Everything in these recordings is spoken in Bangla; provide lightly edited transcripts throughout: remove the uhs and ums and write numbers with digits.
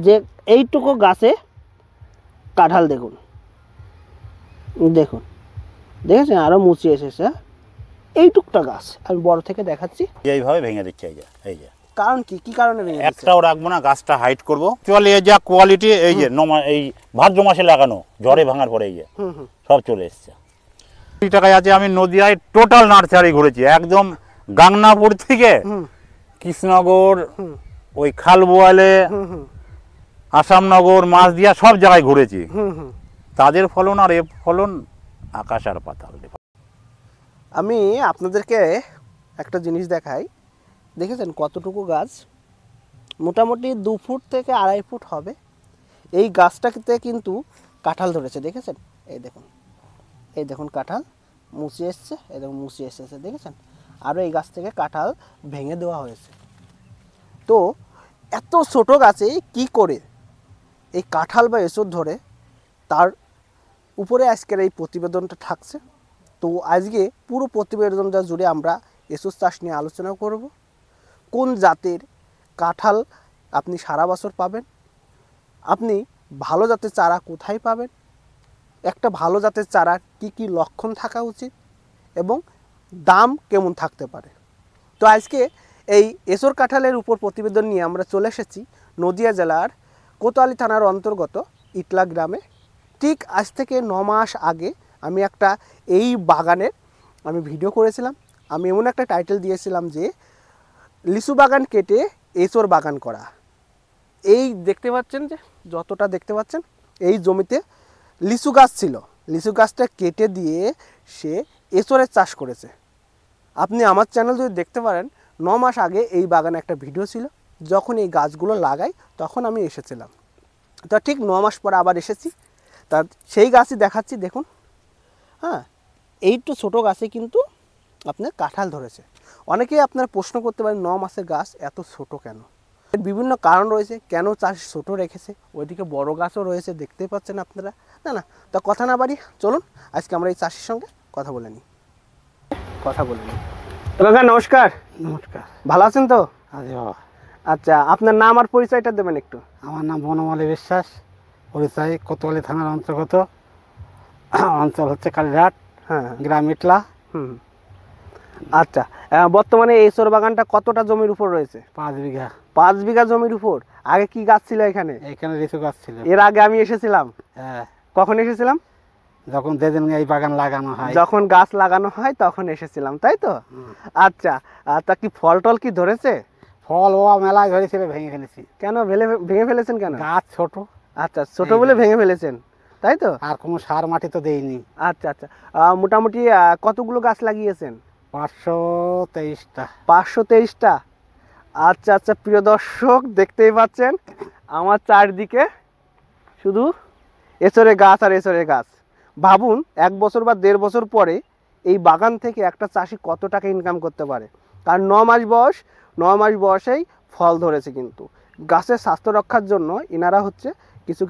যে এইটুকু গাছে কাঁঠাল দেখুন, দেখুন দেখেছেন আরো মুচি এসেছে। এইটুকটা গাছ আমি বড় থেকে দেখাচ্ছি, এইভাবে ভেঙে দিচ্ছে। এই যে কারণ কি কারণে ভেঙে দিচ্ছে? একটাও রাখবো না, গাছটা হাইট করবো। চলে এই যা কোয়ালিটি, এই যে এই ভাদ্র মাসে লাগানো, ঝড়ে ভাঙার পরে এই যে সব চলে এসছে। 20 টাকায় আছে। আমি নদিয়ায় টোটাল নার্সারি ঘুরেছি, একদম গাংনাপুর থেকে কৃষ্ণনগর, ওই খালবোয়ালে, আসামনগর, মাছদিয়া, সব জায়গায় ঘুরেছি। তাদের ফলন আর এ ফলন আকাশ আর পাতাল। আমি আপনাদেরকে একটা জিনিস দেখাই, দেখেছেন কতটুকু গাছ? মোটামুটি 2 ফুট থেকে 2.5 ফুট হবে। এই গাছটাতে কিন্তু কাঁঠাল ধরেছে, দেখেছেন? এই দেখুন কাঁঠাল মুচি এসছে, এই দেখুন মুচি এসেছে, দেখেছেন? আরও এই গাছ থেকে কাঁঠাল ভেঙে দেওয়া হয়েছে। তো এত ছোট গাছে কি করে এই কাঁঠাল বা এসব ধরে, তার উপরে আজকের এই প্রতিবেদনটা থাকছে। তো আজকে পুরো প্রতিবেদনটা জুড়ে আমরা এসব চাষ নিয়ে আলোচনা করব। কোন জাতের কাঁঠাল আপনি সারা বছর পাবেন, আপনি ভালো জাতের চারা কোথায় পাবেন, একটা ভালো জাতের চারা কি কি লক্ষণ থাকা উচিত এবং দাম কেমন থাকতে পারে। তো আজকে এই এসর কাঁঠালের উপর প্রতিবেদন নিয়ে আমরা চলে এসেছি নদিয়া জেলার কোতোয়ালি থানার অন্তর্গত ইটলা গ্রামে। ঠিক আজ থেকে 9 মাস আগে আমি একটা এই বাগানের আমি ভিডিও করেছিলাম। আমি এমন একটা টাইটেল দিয়েছিলাম যে লিচু বাগান কেটে এসর বাগান করা। এই দেখতে পাচ্ছেন, যে যতটা দেখতে পাচ্ছেন এই জমিতে লিচু গাছ ছিল, লিচু গাছটা কেটে দিয়ে সে এসরের চাষ করেছে। আপনি আমার চ্যানেল যদি দেখতে পারেন, 9 মাস আগে এই বাগানে একটা ভিডিও ছিল, যখন এই গাছগুলো লাগাই তখন আমি এসেছিলাম। তো ঠিক 9 মাস পরে আবার এসেছি, তার সেই গাছই দেখাচ্ছি। দেখুন, হ্যাঁ, এইটু ছোটো গাছে কিন্তু আপনার কাঁঠাল ধরেছে। অনেকেই আপনারা প্রশ্ন করতে পারেন 9 মাসের গাছ এত ছোট কেন? এর বিভিন্ন কারণ রয়েছে, কেন চাষ ছোট রেখেছে। ওইদিকে বড় গাছও রয়েছে, দেখতেই পাচ্ছেন আপনারা। না, তা কথা না বাড়ি, চলুন আজকে আমরা এই চাষির সঙ্গে কথা বলে নিই। কাকা নমস্কার। নমস্কার। ভালো আছেন তো? আরে বাবা। আচ্ছা, আপনার নাম আর পরিচয়টা দেবেন একটু। আমার নাম বনমালী বিশ্বাস, পরিচয় কোতোয়ালি থানার অন্তর্গত, অঞ্চল হচ্ছে কালীঘাট, হ্যাঁ, গ্রাম ইটলা। আচ্ছা, বর্তমানে এই এসর বাগানটা কতটা জমির উপর রয়েছে? 5 বিঘা। 5 বিঘা জমির উপর। আগে কি গাছ ছিল এখানে? এখানে লিচু গাছ ছিল। এর আগে আমি এসেছিলাম। হ্যাঁ। কখন এসেছিলাম? যখন যেদিন এই বাগান লাগানো হয়, যখন গাছ লাগানো হয় তখন এসেছিলাম, তাই তো? আচ্ছা, তা কি ফল টল কি ধরেছে? ফল ও মেলায় ধরেছিল, ভেঙে ফেলেছি। কেন ভেঙে ফেলেছেন কেন? গাছ ছোট। আচ্ছা, ছোট বলে ভেঙে ফেলেছেন, তাই তো? আর কোনো সার মাটি তো দেইনি। আচ্ছা, মোটামুটি কতগুলো গাছ লাগিয়েছেন? 523টা। 523টা। আচ্ছা, প্রিয় দর্শক দেখতেই পাচ্ছেন আমার চারদিকে শুধু এসরে গাছ আর এসরে গাছ। ভাবুন 1 বছর বা 1.5 বছর পরে এই বাগান থেকে একটা চাষি কত টাকা ইনকাম করতে পারে। কারণ 9 মাস বয়স, 9 মাস বয়সেই ফল ধরেছে। কিন্তু গাছের স্বাস্থ্য রক্ষার জন্য এনারা হচ্ছে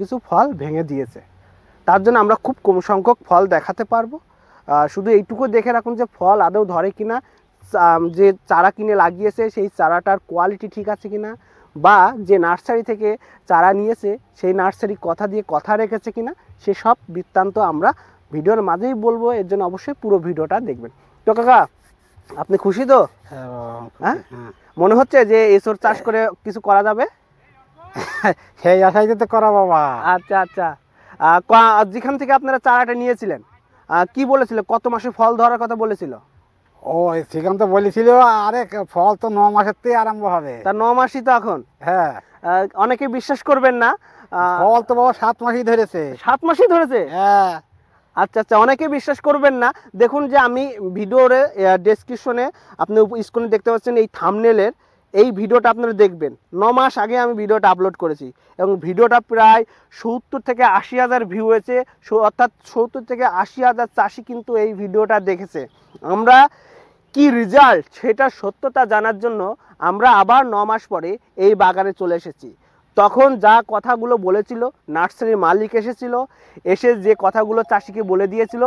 কিছু ফল ভেঙে দিয়েছে। তার জন্য আমরা খুব কম সংখ্যক ফল দেখাতে পারবো। শুধু এইটুকু দেখে রাখুন যে ফল আদৌ ধরে কিনা, যে চারা কিনে লাগিয়েছে সেই চারাটার কোয়ালিটি ঠিক আছে কিনা, বা যে নার্সারি থেকে চারা নিয়েছে সেই নার্সারি কথা দিয়ে কথা রেখেছে কিনা, সেসব বৃত্তান্ত আমরা ভিডিওর মাঝেই বলবো। এর জন্য অবশ্যই পুরো ভিডিওটা দেখবেন। তো কাকা, আপনি খুশি তো? হ্যাঁ, মনে হচ্ছে যে এসর চাষ করে কিছু করা যাবে? সেই আশাই তো করা বাবা। আচ্ছা, যেখান থেকে আপনারা চারাটা নিয়েছিলেন কি বলেছিল, কত মাসে ফল ধরার কথা বলেছিল? ও সেখান তো বলেছিল, আরে ফল তো 9 মাসের থেকে আরম্ভ হবে। তা 9 মাসই তো এখন। হ্যাঁ। অনেকে বিশ্বাস করবেন না, ফল তো বাবা 7 মাসই ধরেছে। 7 মাসই ধরেছে? হ্যাঁ। আচ্ছা, অনেকে বিশ্বাস করবেন না। দেখুন যে আমি ভিডিওর ডেসক্রিপশনে আপনি স্ক্রিনে দেখতে পাচ্ছেন এই থাম্বনেলের এই ভিডিওটা আপনারা দেখবেন। 9 মাস আগে আমি ভিডিওটা আপলোড করেছি এবং ভিডিওটা প্রায় 70 থেকে 80 হাজার ভিউ হয়েছে। অর্থাৎ 70 থেকে 80 হাজার চাষি কিন্তু এই ভিডিওটা দেখেছে। আমরা কি রেজাল্ট সেটা সত্যতা জানার জন্য আমরা আবার 9 মাস পরে এই বাগানে চলে এসেছি। তখন যা কথাগুলো বলেছিল, নার্সারির মালিক এসেছিল, এসে যে কথাগুলো চাষিকে বলে দিয়েছিল,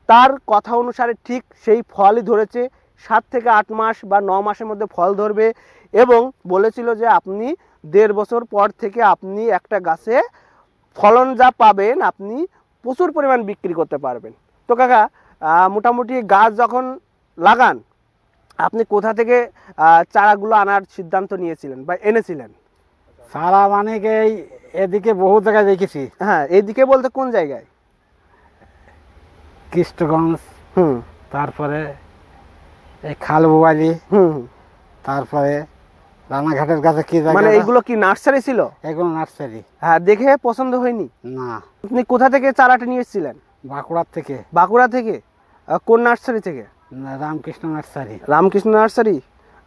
তার কথা অনুসারে ঠিক সেই ফলই ধরেছে। 7 থেকে 8 মাস বা 9 মাসের মধ্যে ফল ধরবে এবং বলেছিল যে আপনি 1.5 বছর পর থেকে আপনি একটা গাছে ফলন যা পাবেন আপনি প্রচুর পরিমাণ বিক্রি করতে পারবেন। তো কাকা মোটামুটি গাছ যখন লাগান আপনি কোথা থেকে চারাগুলো আনার সিদ্ধান্ত নিয়েছিলেন বা এনেছিলেন? সারা মানে কি এদিকে বহু জায়গায় দেখেছি। হ্যাঁ, এইদিকে বলতে কোন জায়গায়? কৃষ্ণগঞ্জ, হুম তারপরে এই খালবুয়ালি, হুম। তারপরে রানাঘাটের কাছে কি মানে জায়গা, এইগুলো কি নার্সারি ছিল? এগুলো নার্সারি। হ্যাঁ, দেখে পছন্দ হয়নি? না, আপনি কোথা থেকে চারাটা নিয়ে এসেছিলেন? বাঁকুড়ার থেকে। বাঁকুড়া থেকে? কোন নার্সারি থেকে? রামকৃষ্ণ নার্সারি। রামকৃষ্ণ নার্সারি।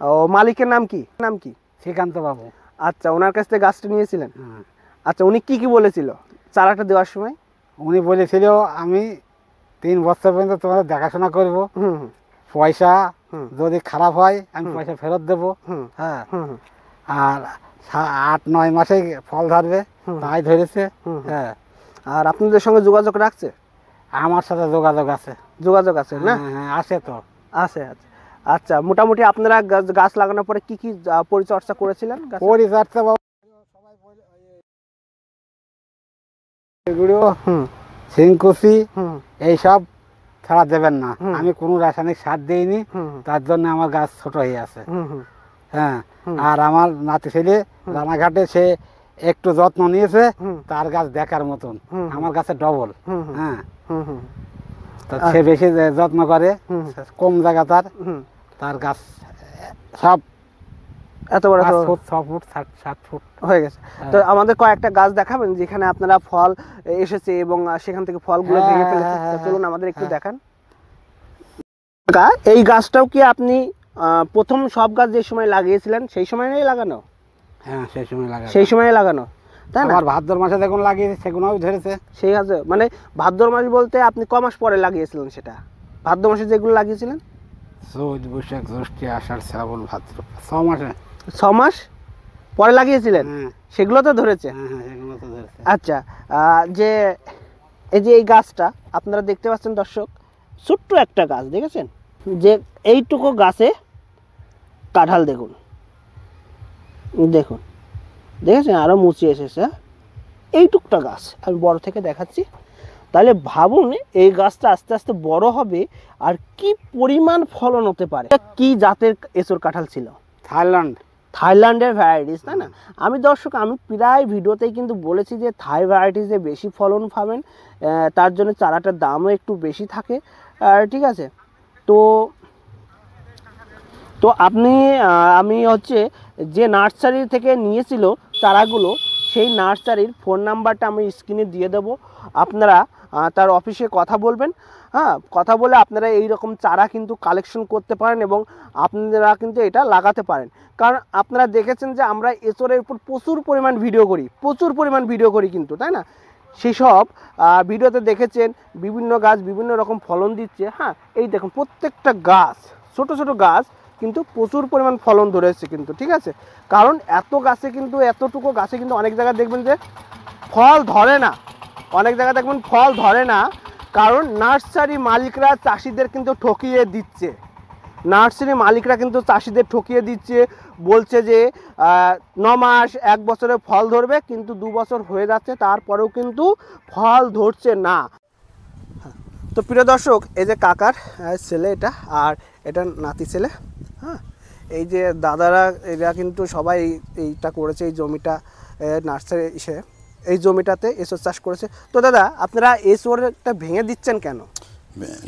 ও, মালিকের নাম কি? নাম কি? শ্রীকান্ত বাবু। আচ্ছা, ওনার কাছ থেকে গাছটা নিয়েছিলেন? হ্যাঁ। আচ্ছা, উনি কি কি বলেছিল চারাটা দেওয়ার সময়? উনি বলেছিল আমি 3 বছর পর্যন্ত তোমাদের দেখাশোনা করব, হুম হুম পয়সা হুম। যদি খারাপ হয় আমি পয়সা ফেরত দেবো। হুম হ্যাঁ, হুম হুম। আর 8-9 মাসে ফল ধরবে, হুম। তাই ধরেছে। হুম। হ্যাঁ, আর আপনাদের সঙ্গে যোগাযোগ রাখছে? আমার সাথে যোগাযোগ আছে। যোগাযোগ আছে না? হ্যাঁ, হ্যাঁ, আছে তো। আছে আছে। আচ্ছা, মোটামুটি আপনারা গাছ লাগানোর পরে কি কি পরিচর্যা করেছিলেন? পরিচর্যা বাবু এগুলো হুম সিংকুচি হুম এইসব ছাড়া দেবেন না। হুম। আমি কোনো রাসায়নিক সার দিইনি, হুম তার জন্য আমার গাছ ছোট হয়ে আছে। হুম হুম হ্যাঁ, হুম। আর আমার নাতি ছেলে রানাঘাটে সে একটু যত্ন নিয়েছে, হুম। তার গাছ দেখার মতন। হুম। আমার গাছে ডবল। হুম হুম হ্যাঁ, হুম হুম তা সে বেশি যত্ন করে, হুম। কম জায়গা হুম। তার গাছ সব এত বড় 5 তো ফুট 6 ফুট 7 ফুট হয়ে গেছে। হ্যাঁ। তো আমাদের কয়েকটা গাছ দেখাবেন যেখানে আপনারা ফল এসেছে এবং সেখান থেকে ফলগুলো হ্যাঁ, ভেঙে হ্যাঁ, ফেলেছে? হ্যাঁ, তো চলুন আমাদের একটু হ্যাঁ। দেখান। এই গাছটাও কি আপনি প্রথম সব গাছ যে সময় লাগিয়েছিলেন সেই সময় লাগানো? হ্যাঁ, সেই সময় লাগা। সেই সময় লাগানো, তাই না? আমার ভাদ্র মাসে দেখুন লাগিয়েছে, সেগুলোও ধরেছে। সেই গাছ মানে ভাদ্র মাস বলতে আপনি ক মাস পরে লাগিয়েছিলেন সেটা? ভাদ্র মাসে যেগুলো লাগিয়েছিলেন? চৈত, বৈশাখ, জ্যৈষ্ঠ, আষাঢ়, শ্রাবণ, ভাদ্র, 6 মাসে। 6 মাস পরে লাগিয়েছিলেন? হ্যাঁ, সেগুলো তো ধরেছে। হ্যাঁ, হ্যাঁ, সেগুলো তো ধরেছে। আচ্ছা, যে এই যে এই গাছটা আপনারা দেখতে পাচ্ছেন দর্শক, ছোট্ট একটা গাছ দেখেছেন, যে এইটুকু গাছে কাঁঠাল দেখুন, দেখুন দেখেছেন আরো মুচি এসেছে। এইটুকটা গাছ আমি বড় থেকে দেখাচ্ছি, তাহলে ভাবুন এই গাছটা আস্তে আস্তে বড় হবে আর কি পরিমাণ ফলন হতে পারে। কি জাতের এঁচোড় কাঁঠাল ছিল? থাইল্যান্ড। থাইল্যান্ডের ভ্যারাইটিস, তাই না? আমি প্রায় ভিডিওতেই কিন্তু বলেছি যে থাই ভ্যারাইটিসে বেশি ফলন পাবেন, তার জন্য চারাটার দামও একটু বেশি থাকে। ঠিক আছে, তো তো আপনি আমি যে নার্সারি থেকে নিয়েছিল চারাগুলো, সেই নার্সারির ফোন নাম্বারটা আমি স্ক্রিনে দিয়ে দেবো। আপনারা তার অফিসে কথা বলবেন। হ্যাঁ, কথা বলে আপনারা এই রকম চারা কিন্তু কালেকশন করতে পারেন এবং আপনারা কিন্তু এটা লাগাতে পারেন। কারণ আপনারা দেখেছেন যে আমরা এঁচোড়ের উপর প্রচুর পরিমাণ ভিডিও করি কিন্তু, তাই না? সেই সব ভিডিওতে দেখেছেন বিভিন্ন গাছ বিভিন্ন রকম ফলন দিচ্ছে। হ্যাঁ, এই দেখুন প্রত্যেকটা গাছ, ছোট ছোট গাছ কিন্তু প্রচুর পরিমাণ ফলন ধরেছে কিন্তু, ঠিক আছে? কারণ এতটুকু গাছে কিন্তু অনেক জায়গায় দেখবেন যে ফল ধরে না, কারণ নার্সারি মালিকরা চাষিদের কিন্তু ঠকিয়ে দিচ্ছে। বলছে যে 9 মাস 1 বছরে ফল ধরবে, কিন্তু 2 বছর হয়ে যাচ্ছে তারপরেও কিন্তু ফল ধরছে না। তো প্রিয় দর্শক, এই যে কাকার ছেলে এটা, আর এটা নাতি ছেলে। হ্যাঁ, এই যে দাদারা এরা কিন্তু সবাই এইটা করেছে, এই জমিটা নার্সারি এই জমিটাতে এঁচোড় চাষ করেছে। তো দাদা, আপনারা এঁচোড়টা ভেঙে দিচ্ছেন কেন?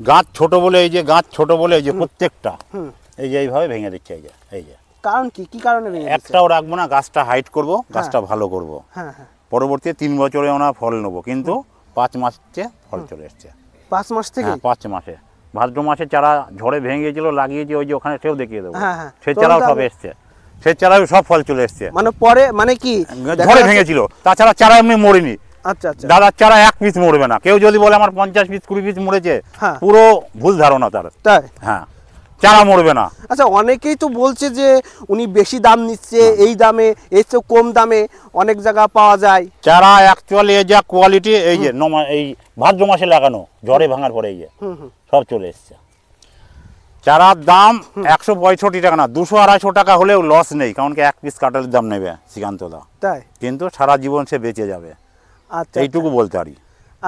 গাছ ছোট বলে এই যে প্রত্যেকটা এই যে এইভাবে ভেঙে দিচ্ছে। এই যে কারণ কি কারণে ভেঙে দিচ্ছেন? একটাও রাখবো না, গাছটা হাইট করব, গাছটা ভালো করব। হ্যাঁ হ্যাঁ। পরবর্তী 3 বছরে আমরা ফল নেবো, কিন্তু 5 মাসে ফল চলে এসছে। 5 মাস থেকে? 5 মাসে। ভাদ্র মাসে চারা ঝড়ে ভেঙে গিয়েছিল, লাগিয়েছি ওই যে ওখানে, সেও দেখিয়ে দেবো। হ্যাঁ হ্যাঁ, সে চারাও সব এসছে, সে চারাও সব ফল চলে এসছে। মানে পরে মানে কি ঝড়ে ভেঙেছিল, তাছাড়া চারা এমনি মরেনি। আচ্ছা আচ্ছা। দাদার চারা 1 পিস মরবে না। কেউ যদি বলে আমার 50 পিস 20 পিস মরেছে, হ্যাঁ, পুরো ভুল ধারণা তার। তাই? হ্যাঁ, চারা মরবে না। আচ্ছা, অনেকেই তো বলছে যে উনি বেশি দাম নিচ্ছে, এই দামে এর চেয়ে কম দামে অনেক জায়গা পাওয়া যায়। চারা অ্যাকচুয়ালি এই যা কোয়ালিটি, এই যে এই ভাদ্র মাসে লাগানো, ঝড়ে ভাঙার পরে এই যে সব চলে এসছে। চারার দাম 165 টাকা না, 200-250 টাকা হলেও লস নেই, কারণ কি 1 পিস কাঁঠালের দাম নেবে শ্রীকান্ত দা, তাই? কিন্তু সারা জীবন সে বেঁচে যাবে, আচ্ছা এইটুকু বলতে পারি।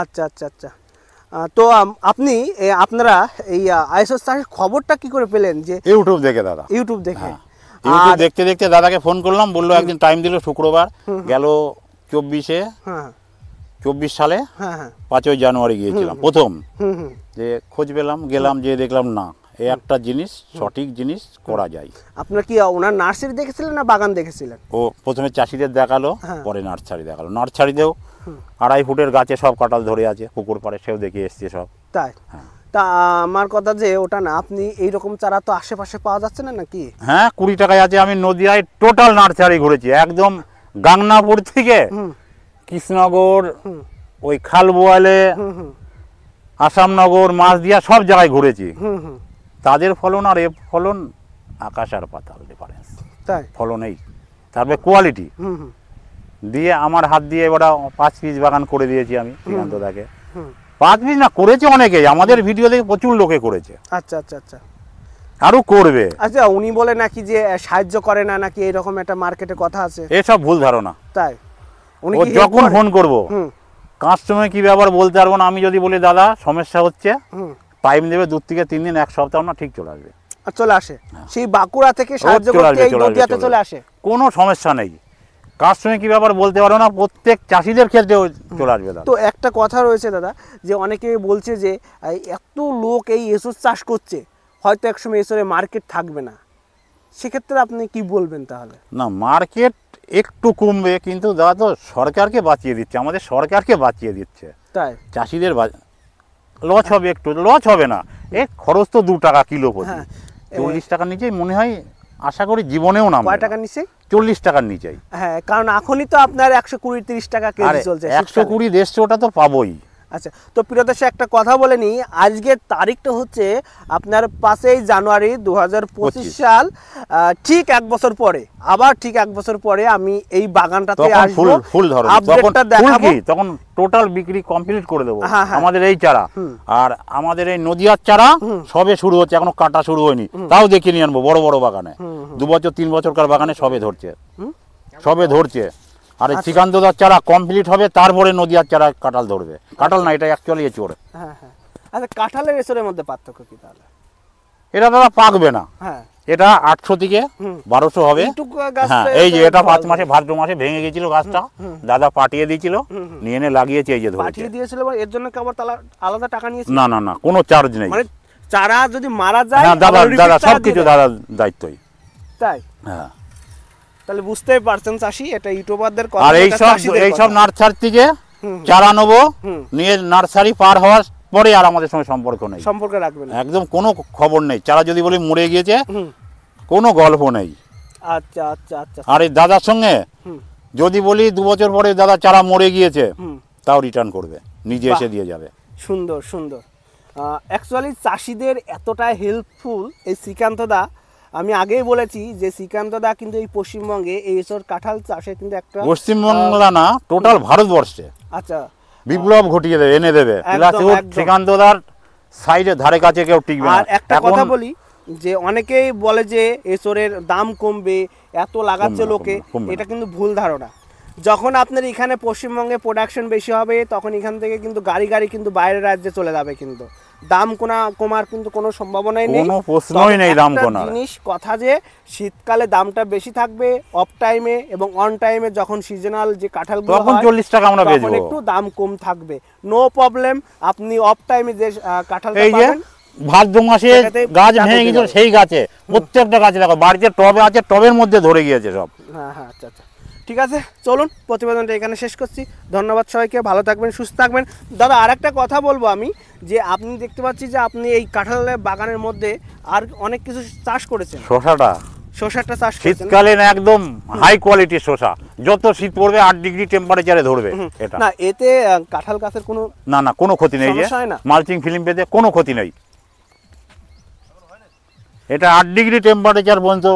আচ্ছা আচ্ছা আচ্ছা। তো আপনি আপনারা এই আইএসও চাষের খবরটা কি করে পেলেন? যে ইউটিউব দেখে দাদা, ইউটিউব দেখে? ইউটিউব দেখতে দেখতে দাদাকে ফোন করলাম, বললো একদিন টাইম দিল শুক্রবার, গেল 24 সালে 5ই জানুয়ারি গিয়েছিলাম প্রথম, যে খোঁজ পেলাম, গেলাম, যে দেখলাম না এই একটা জিনিস সঠিক জিনিস করা যায়। আপনার কি ওনার নার্সারি দেখেছিলেন না বাগান দেখেছিলেন? ও প্রথমে চাষিদের দেখালো, পরে নার্সারি দেখালো। নার্সারিতেও 2.5 ফুটের গাছে সব কাঁঠাল ধরে আছে, পুকুর পাড়ে, সেও দেখে এসছে সব। তাই? তা আমার কথা যে ওটা না, আপনি এইরকম চারা তো আশেপাশে পাওয়া যাচ্ছে না নাকি? হ্যাঁ, 20 টাকায় আছে। আমি নদিয়ায় টোটাল নার্সারি ঘুরেছি, একদম গাংনাপুর থেকে কৃষ্ণনগর, ওই খালবোয়ালে, আসামনগর, মাছদিয়া, সব জায়গায় ঘুরেছি। তাদের ফলন আর এ ফলন আকাশ আর পাতাল ডিফারেন্স। তাই? ফলনেই, তারপরে কোয়ালিটি দিয়ে আমার হাত দিয়ে এবার 5 পিস বাগান করে দিয়েছি আমি শ্রীকান্ত দাকে। 5 পিস না, করেছে অনেকেই, আমাদের ভিডিও দেখে প্রচুর লোকে করেছে। আচ্ছা আচ্ছা আচ্ছা, আরো করবে। আচ্ছা, উনি বলে নাকি যে সাহায্য করে না নাকি, এরকম একটা মার্কেটে কথা আছে? এসব ভুল ধারণা। তাই? উনি ও কি যখন ফোন করবো, কাস্টমার কি ব্যাপার বলতে পারবো না, আমি যদি বলি দাদা সমস্যা হচ্ছে, টাইম দেবে 2 থেকে 3 দিন, 1 সপ্তাহ না, ঠিক চলে আসবে। চলে আসে সেই বাঁকুড়া থেকে সাহায্য করতে এই নদিয়াতে চলে আসে, কোনো সমস্যা নেই। কাস্টমার কি ব্যাপার বলতে পারবো না, প্রত্যেক চাষিদের ক্ষেত্রে চলে আসবে দাদা। তো একটা কথা রয়েছে দাদা, যে অনেকে বলছে যে এত লোক এই এসব চাষ করছে, হয়তো একসময় এসবের মার্কেট থাকবে না, সেক্ষেত্রে আপনি কি বলবেন তাহলে? না, মার্কেট একটু কমবে, কিন্তু দাদা তো সরকারকে বাঁচিয়ে দিচ্ছে, আমাদের সরকারকে বাঁচিয়ে দিচ্ছে। তাই? চাষিদের লস হবে, একটু লস হবে না, এ খরচ তো 2 টাকা কিলো প্রতি, 40 টাকার নিচেই মনে হয়, আশা করি জীবনেও নামবে। কয় টাকার নিচে? 40 টাকার নিচেই। হ্যাঁ, কারণ এখনই তো আপনার 120-130 টাকা কেজি চলছে। 120-150 টা তো পাবোই। আচ্ছা, তো প্রিয় দর্শক একটা কথা বলে নিই, আজকের তারিখটা হচ্ছে আপনার 5ই জানুয়ারি 2025 সাল। ঠিক 1 বছর পরে, আবার ঠিক 1 বছর পরে আমি এই বাগানটাতে আসবো, ফুল ধরো, আপডেটটা দেখাবো, তখন টোটাল বিক্রি কমপ্লিট করে দেবো আমাদের এই চারা। আর আমাদের এই নদিয়ার চারা সবে শুরু হচ্ছে, এখনো কাটা শুরু হয়নি, তাও দেখিয়ে নিয়ে আনবো বড় বড় বাগানে, 2 বছর 3 বছরকার বাগানে সবে ধরছে। আর শ্রীকান্ত দার চারা কমপ্লিট হবে, তারপরে নদিয়ার চারা কাঁঠাল ধরবে। কাঁঠাল না, এটা অ্যাকচুয়ালি এঁচোড়। হ্যাঁ হ্যাঁ। আচ্ছা, কাঁঠালের এঁচোড়ের মধ্যে পার্থক্য কি তাহলে? এটা দাদা পাকবে না, হ্যাঁ, এটা 800 থেকে 1200 হবে। হ্যাঁ, এই যে এটা 5 মাসে, ভাদ্র মাসে ভেঙে গেছিল গাছটা, দাদা পাঠিয়ে দিয়েছিল, নিয়ে এনে লাগিয়েছে, এই যে ধরেছে। পাঠিয়ে দিয়েছিল, এর জন্য কি আবার আলাদা টাকা নিয়েছিল? না না না, কোনো চার্জ নেই। মানে চারা যদি মারা যায়, হ্যাঁ দাদা সবকিছু দাদার দায়িত্বই। তাই? হ্যাঁ, তাহলে বুঝতেই পারছেন চাষি, এটা ইউটিউবারদের কথা। আর এইসব নার্সারি থেকে চারা নেবো, নিয়ে নার্সারি পার হওয়ার পরে আর আমাদের সঙ্গে সম্পর্ক নেই, সম্পর্ক রাখবেন একদম কোনো খবর নেই। চারা যদি বলি মরে গিয়েছে, কোনো গল্প নেই। আচ্ছা আচ্ছা আচ্ছা। আর এই দাদার সঙ্গে যদি বলি 2 বছর পরে দাদা চারা মরে গিয়েছে, তাও রিটার্ন করবে, নিজে এসে দিয়ে যাবে। সুন্দর সুন্দর। অ্যাকচুয়ালি চাষিদের এতটাই হেল্পফুল এই শ্রীকান্ত দা, আমি আগেই বলেছি যে শ্রীকান্ত দা কিন্তু এই পশ্চিমবঙ্গে এই এসব কাঁঠাল চাষে কিন্তু একটা, পশ্চিমবাংলা না, টোটাল ভারতবর্ষে আচ্ছা বিপ্লব ঘটিয়ে দেবে, এনে দেবে। শ্রীকান্ত দার সাইডে ধারে কাছে কেউ টিকবে না। আর একটা কথা বলি, যে অনেকেই বলে যে এসরের দাম কমবে, এত লাগাচ্ছে লোকে, এটা কিন্তু ভুল ধারণা। যখন আপনার এখানে পশ্চিমবঙ্গে প্রোডাকশন বেশি হবে, তখন এখান থেকে কিন্তু গাড়ি কিন্তু বাইরের রাজ্যে চলে যাবে, কিন্তু দাম কমার কিন্তু কোনো সম্ভাবনাই নেই, কোনো প্রশ্নই নেই দাম কমার। জিনিস কথা যে শীতকালে দামটা বেশি থাকবে অফ টাইমে, এবং অন টাইমে যখন সিজনাল যে কাঁঠালগুলো তখন 40 টাকা আমরা বেচবো, তখন একটু দাম কম থাকবে, নো প্রবলেম। আপনি অফ টাইমে যে কাঁঠালটা পাবেন, ভাদ্র মাসে গাছ ভেঙে গেছিল, সেই গাছে প্রত্যেকটা গাছে দেখো, বাড়িতে টবে আছে, টবের মধ্যে ধরে গিয়েছে সব। হ্যাঁ হ্যাঁ, আচ্ছা আচ্ছা, ঠিক আছে, চলুন প্রতিবেদনটা এখানে শেষ করছি। ধন্যবাদ সবাইকে, ভালো থাকবেন, সুস্থ থাকবেন। দাদা আর একটা কথা বলবো আমি, যে আপনি দেখতে পাচ্ছি যে আপনি এই কাঁঠালের বাগানের মধ্যে আর অনেক কিছু চাষ করেছেন। শসাটা চাষ করেছেন শীতকালে, না একদম হাই কোয়ালিটির শসা, যত শীত পড়বে 8 ডিগ্রি টেম্পারেচারে ধরবে। এটা না, এতে কাঁঠাল গাছের কোনো না কোনো ক্ষতি নেই, যে মালচিং ফিল্ম পেতে কোনো ক্ষতি নেই। এটা 8 ডিগ্রি টেম্পারেচার পর্যন্ত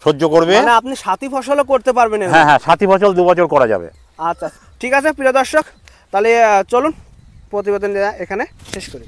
সহ্য করবে, মানে আপনি সাথী ফসলও করতে পারবেন। হ্যাঁ হ্যাঁ, সাথী ফসল 2 বছর করা যাবে। আচ্ছা, ঠিক আছে প্রিয় দর্শক, তাহলে চলুন প্রতিবেদন এখানে শেষ করি।